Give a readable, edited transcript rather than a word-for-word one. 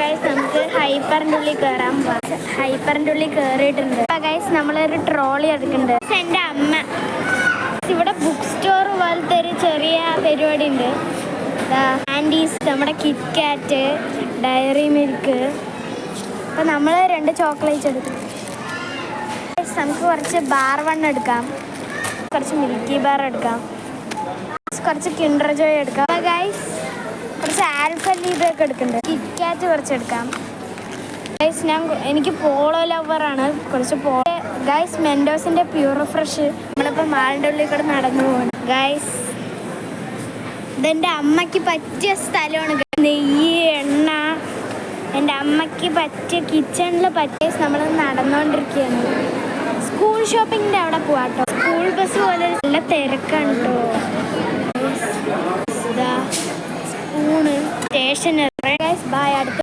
Guys നമുക്ക് ഹൈപ്പറിൻ്റെ ഉള്ളിൽ കയറാൻ പോകാം. ഹൈപ്പറിൻ്റെ ഉള്ളിൽ കയറിയിട്ടുണ്ട്. അപ്പോൾ ഗൈസ് നമ്മളൊരു ട്രോളി എടുക്കുന്നുണ്ട്. എൻ്റെ അമ്മ ഇവിടെ ബുക്ക് സ്റ്റോർ പോലത്തെ ഒരു ചെറിയ പരിപാടി ഉണ്ട്. ആൻഡീസ്, നമ്മുടെ കിറ്റ് കാറ്റ്, ഡയറി മിൽക്ക്. അപ്പോൾ നമ്മൾ 2 ചോക്ലേറ്റ്സ് എടുക്കും. നമുക്ക് കുറച്ച് ബാർ വൺ എടുക്കാം, കുറച്ച് മിൽക്കി ബാർ എടുക്കാം, കുറച്ച് കിൻഡർ ജോയ് എടുക്കാം. അപ്പോൾ ഗൈസ് കുറച്ച് ആൽഫലീബൊക്കെ എടുക്കുന്നുണ്ട്. കിറ്റ് കാറ്റ് കുറച്ച് എടുക്കാം. ഗൈസ് എനിക്ക് പോളോ ലവറാണ്. കുറച്ച് ഗൈസ് മെൻഡോസിൻ്റെ പ്യൂർ ഫ്രഷ്. നമ്മളിപ്പോൾ മാളിൻ്റെ ഉള്ളിൽ കൂടെ നടന്നു പോകുന്നു. ഗൈസ് ഇതെൻ്റെ അമ്മയ്ക്ക് പറ്റിയ സ്ഥലമാണ്. നെയ്യ്, എണ്ണ, എൻ്റെ അമ്മയ്ക്ക് പറ്റിയ കിച്ചണിൽ പറ്റിയ നമ്മൾ നടന്നുകൊണ്ടിരിക്കുകയാണ്. സ്കൂൾ ഷോപ്പിങ്ങിൻ്റെ അവിടെ പോവാട്ടോ. സ്കൂൾ ബസ് പോലെ നല്ല തിരക്കാണ് കേട്ടോ. Spoon, stationery. Guys bye. അടുത്ത